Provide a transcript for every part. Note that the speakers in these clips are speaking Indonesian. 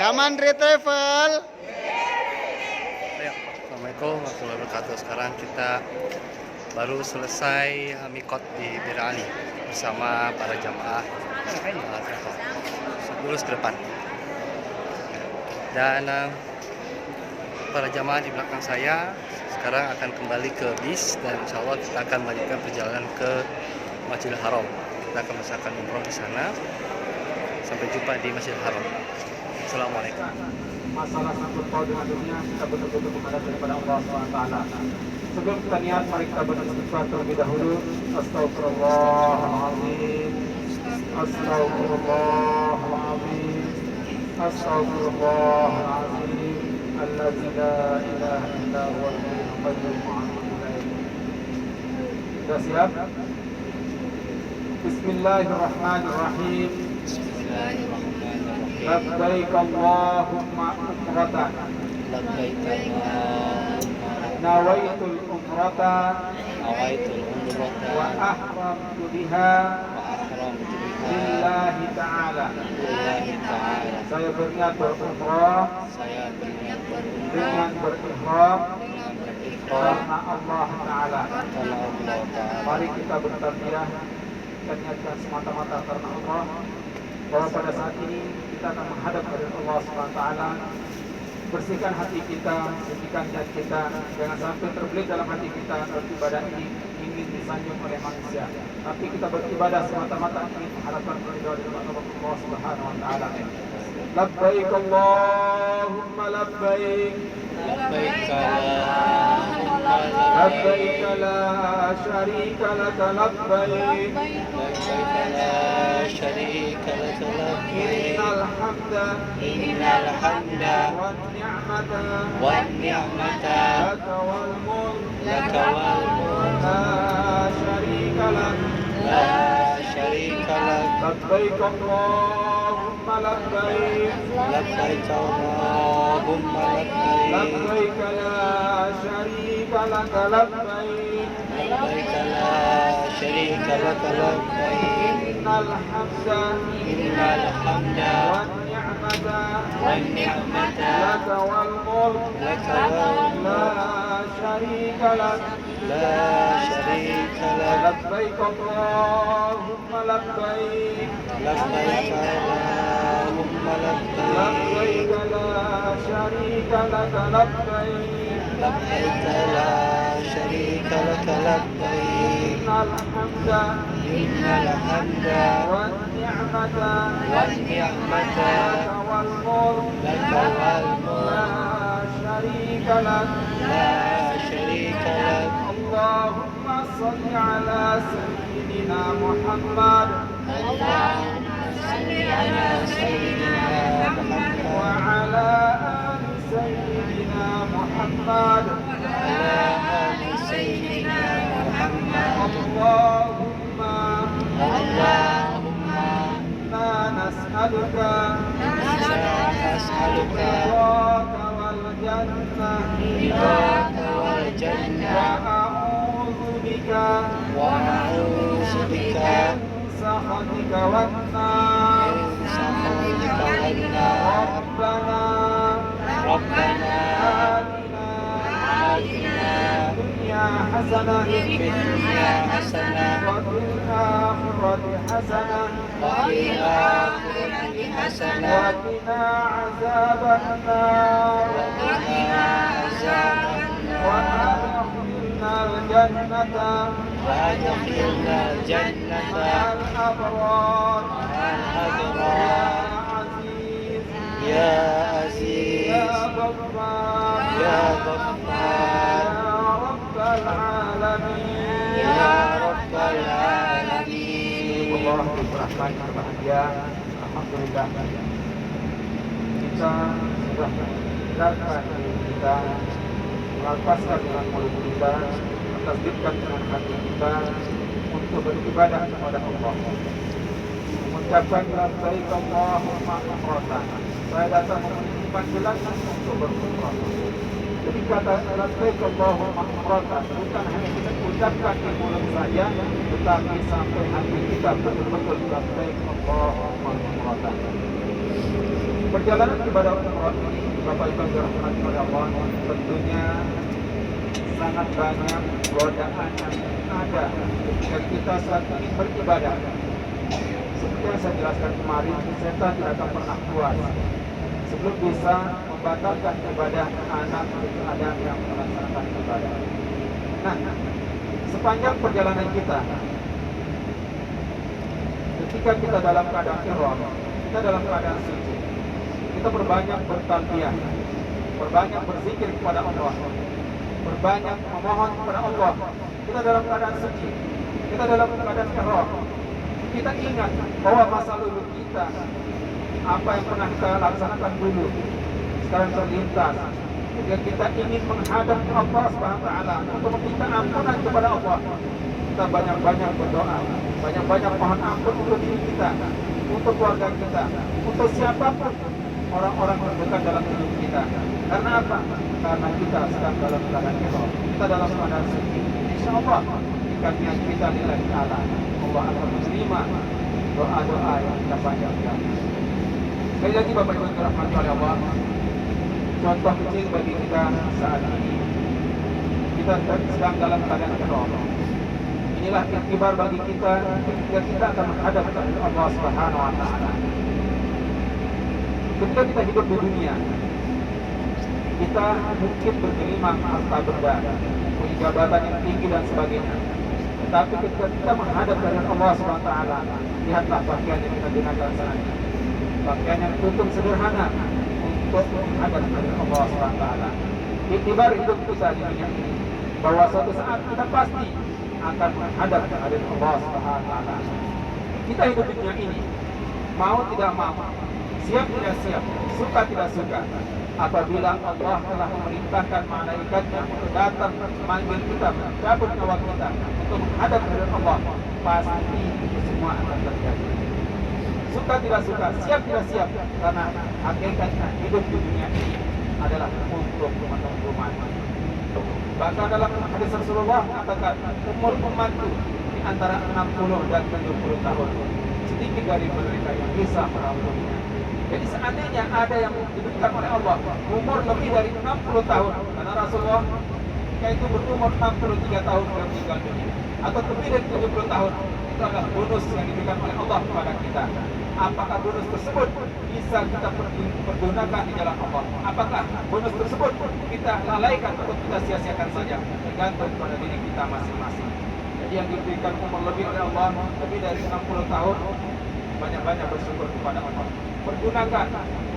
Kamandri Travel. Ya, Assalamualaikum warahmatullahi wabarakatuh. Sekarang kita baru selesai mikot di Bir Ali bersama para jamaah lurus ke depan. Dan para jamaah di belakang saya sekarang akan kembali ke bis dan insya Allah kita akan melanjutkan perjalanan ke Masjidil Haram. Kita akan melaksanakan umroh di sana. Sampai jumpa di Masjidil Haram. Assalamualaikum. Masalah sangkut paut dengan dunia, kita betul-betul menghadap kepada Allah SWT. Sebelum kita niat, mari kita beristighfar terlebih dahulu. Astagfirullahaladzim, Astagfirullahaladzim, Astagfirullahaladzim. Alladzi la ilaha illa huwal hayyul qayyum wa atubu ilaih. Sudah siap? Bismillahirrahmanirrahim. Labbaik Allahumma umratan. Labbaik Nawaitul umrata Nawaitul wa umrata ahramtu biha wa ahramtu biha lillahi ta'ala. lillahi ta'ala. Saya berniat berumrah Saya berniat dengan berihram berikhram karena Allah Ta'ala. karena Allah Ta'ala. Mari kita bertarbiyah, kita niatkan semata-mata karena Allah, bahwa pada saat ini kita akan menghadap kepada Allah SWT. Bersihkan hati kita, sucikan niat kita, jangan sampai terbelit dalam hati kita beribadah ini ingin disanjung oleh manusia, tapi kita beribadah semata-mata ingin mengharapkan ridha dari Allah Subhanahu wa taala. Labbaik Allahumma labbaik, Labbaik labbaik la syarika laka labbaik, la syarika laka labbaik. innal hamda Innal hamda wan ni'mata wan ni'mata laka wal mulk laka wal mulk la syarika lak. la syarika lak. Labbaik Allahumma labbaik, Labbaik Allahumma labbaik. labbaik la syarika laka labbaik, Labbaik la syarika laka labbaik. innal hamda Innal hamda wan ni'mata wan ni'mata laka wal mulk laka wal mulk la syarika lak. la syarika lak. Labbaik Allahumma labbaik, Labbaik Allahumma labbaik. labbaik la syarika laka labbaik, Labbaik la syarika laka labbaik. innal hamda Innal hamda wan ni'mata wan ni'mata laka wal mulk laka wal mulk la syarika lak. la syarika lak. Allahumma salli ala sayyidina Muhammad Allahumma salli ala sayyidina Muhammad wa ala ali sayyidina Muhammad. ala ali sayyidina Muhammad. Allahumma Allahumma inna nas'aluka nas'aluka ridhaka wal jannah ridhaka wal wa jannah a'udzu bika wa na'udzu bika sakhatika wan nar. min sakhatika wan nar. Rabbana Rabbana atina dunya hasanah fid dunya hasanah wa fil akhirati hasanah wa fil akhirati wa hasanah qina azaban nar wa qina azaban wa nar adkhilna al-jannata wa adkhilna al-jannata ma'al abrar. ma'al abrar. Ya Aziz, Ya Ya Aziz Ghaffar, Ya Ghaffar Ya Rabbal Alamin. Ya Rabbal Alamin. Allah berrahmat berbahagia. Alhamdulillah kita sudah meninggalkan diri kita, melepaskan dengan mulut kita, mentasbihkan dengan hati kita untuk beribadah kepada Allah, mengucapkan labbaik Allahumma umratan. Saya datang memenuhi panggilan untuk berumrah. Jadi kata labbaik Allahumma umratan bukan hanya kita ucapkan di mulut saja, tetapi sampai hati kita betul-betul labbaik Allahumma umratan. Perjalanan ibadah umrah ini, Bapak Ibu yang dirahmati oleh Allah, tentunya sangat banyak godaan yang ada ketika kita saat ingin beribadah. Seperti yang saya jelaskan kemarin, setan tidak akan pernah puas sebelum bisa membatalkan ibadah anak Adam yang melaksanakan ibadah. Nah, sepanjang perjalanan kita, ketika kita dalam keadaan ihram, kita dalam keadaan suci, kita berbanyak bertalbiyah, berbanyak berzikir kepada Allah, berbanyak memohon kepada Allah. Kita dalam keadaan suci, kita dalam keadaan ihram. Kita ingat bahwa masa lalu kita, apa yang pernah kita laksanakan dulu, sekarang terlintas. Jika kita ingin menghadap Allah Subhanahu wa taala untuk meminta ampunan kepada Allah, kita banyak-banyak berdoa, banyak-banyak mohon ampun untuk diri kita, untuk keluarga kita, untuk siapapun orang-orang terdekat dalam hidup kita. Karena apa? Karena kita sedang dalam keadaan ihram, kita dalam keadaan suci. Insyaallah jika niat kita lillahi ta'ala, Allah akan menerima doa-doa yang kita panjatkan. Sekali lagi Bapak Ibu dirahmati oleh Allah, contoh kecil bagi kita saat ini, kita sedang dalam keadaan ihram. Inilah iktibar bagi kita ketika kita akan menghadap Allah Subhanahu wa taala. Ketika kita hidup di dunia, kita mungkin bergelimang harta benda, punya jabatan yang tinggi dan sebagainya. Tetapi ketika kita menghadap kepada Allah Subhanahu wa taala, lihatlah pakaian yang kita gunakan saat ini. Pakaian yang tutup sederhana untuk menghadap kepada Allah Subhanahu wa taala. Iktibar hidup kita di dunia ini, bahwa suatu saat kita pasti akan menghadap kepada Allah Subhanahu wa taala. Kita hidup di dunia ini, mau tidak mau, siap tidak siap, suka tidak suka, apabila Allah telah memerintahkan malaikatnya untuk datang memanggil kita, mencabut nyawa kita untuk menghadap kepada Allah, pasti itu semua akan terjadi. Suka tidak suka, siap tidak siap, karena hakikatnya hidup di dunia ini adalah untuk menunggu mati. Bahkan dalam hadis Rasulullah mengatakan umur umatku di antara 60 dan 70 tahun, sedikit dari mereka yang bisa merawatnya. Jadi seandainya ada yang diberikan oleh Allah umur lebih dari 60 tahun, karena Rasulullah ketika itu berumur 63 tahun dan meninggal dunia, atau lebih dari 70 tahun, itu adalah bonus yang diberikan oleh Allah kepada kita. Apakah bonus tersebut bisa kita pergunakan di jalan Allah? Apakah bonus tersebut kita lalaikan atau kita sia-siakan saja? Tergantung pada diri kita masing-masing. Jadi yang diberikan umur lebih oleh Allah lebih dari 60 tahun, banyak-banyak bersyukur kepada Allah. Pergunakan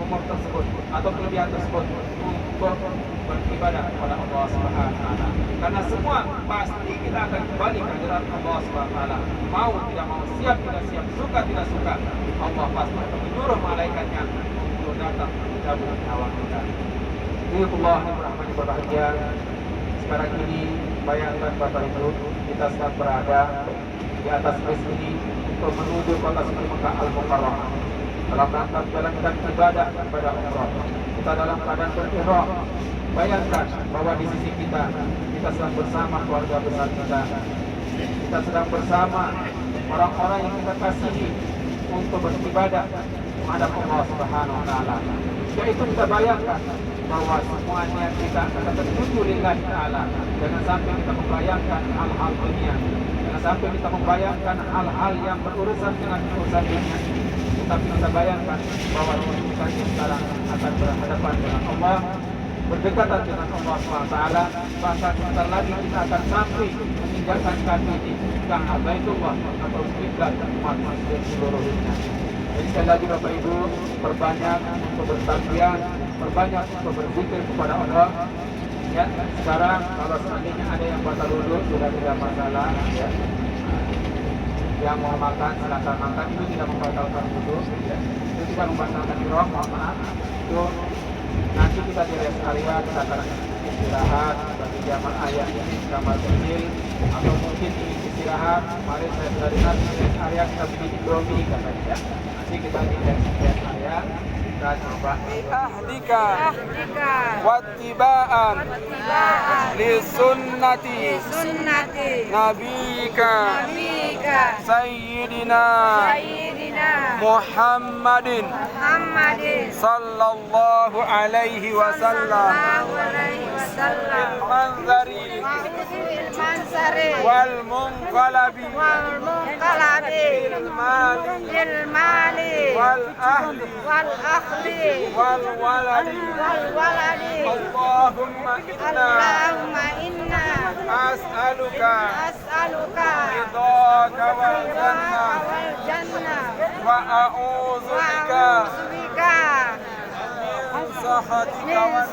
umur tersebut atau kelebihan tersebut untuk beribadah kepada Allah Subhanahu wa taala. Karena semua pasti kita akan kembali ke hadirat Allah Subhanahu wa taala. Mau tidak mau, siap tidak siap, suka tidak suka, Allah pasti akan menyuruh malaikatnya untuk datang mencabut nyawa kita. Allah yang rahmani berbahagia, sekarang ini bayangkan Bapak Ibu, kita sedang berada di atas bis ini untuk menuju kota suci Mekah Al-Mukarramah dalam rangka menjalankan ibadah kepada umrah. Kita dalam keadaan berihram. Bayangkan bahwa di sisi kita sedang bersama keluarga besar kita. Kita sedang bersama orang-orang yang kita kasihi untuk beribadah menghadap Allah Subhanahu wa taala. Yaitu kita bayangkan bahwa semuanya kita akan tertuju lillahi ta'ala. Jangan sampai kita membayangkan hal-hal dunia. Jangan sampai kita membayangkan hal-hal yang berurusan dengan urusan dunia ini. Tapi kita bayangkan bahwa kita sekarang akan berhadapan dengan Allah, berdekatan dengan Allah SWT. Bahkan sebentar lagi kita akan sampai meninggalkan kaki di Ka'bah Baitullah atau kiblat umat muslim seluruh dunia. Jadi sekali lagi Bapak Ibu, perbanyak untuk bertakbir, perbanyak untuk berzikir kepada Allah. Ya, sekarang kalau seandainya ada yang batal wudu sudah tidak masalah. Ya. Yang mau makan silakan makan, itu tidak membatalkan wudu, ya. Itu tidak membatalkan ihram, mohon maaf. Itu nanti kita di rest area kita akan istirahat bagi jamaah yang ini kamar kecil atau mungkin ingin istirahat. Kemarin saya sudah dengar di rest area kita bikin Indomie katanya, ya. Nanti kita di rest area kita coba ahdika wattiba'an lisunnati nabika sayyidina Muhammadin sallallahu alaihi wasallam fil manzari wal munqalabi bil mali wal ahli wal waladi Allahumma inna as'aluka ridhaka wal jannah wa a'udzu bika min sakhatika wal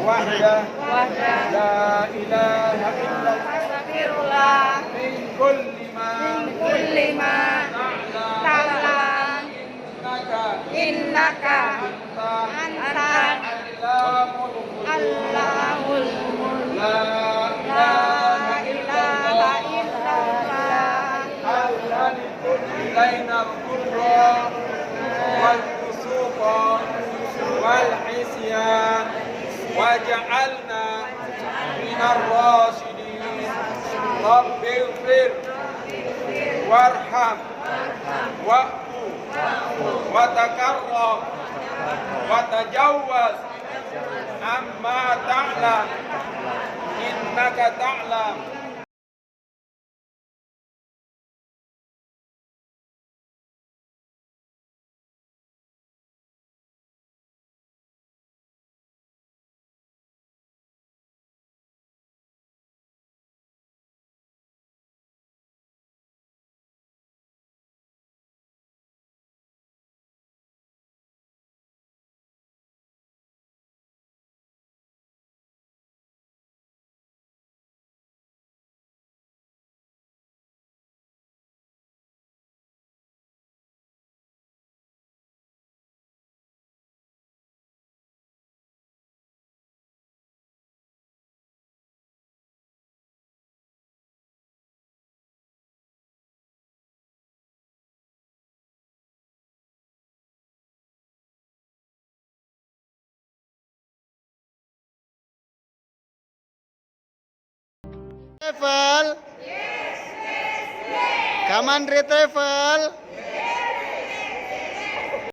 وحده لا إله إلا الله من كل ما تعلم إنك أنت علام الغيوب لا إله إلا الله الملك إلينا الضر والفسوق والعصيان وجعلنا من الراشدين رب اغفر وارحم واعف وتكرم وتجوز عما تعلم إنك تعلم. Travel. Yes. Kaman Travel.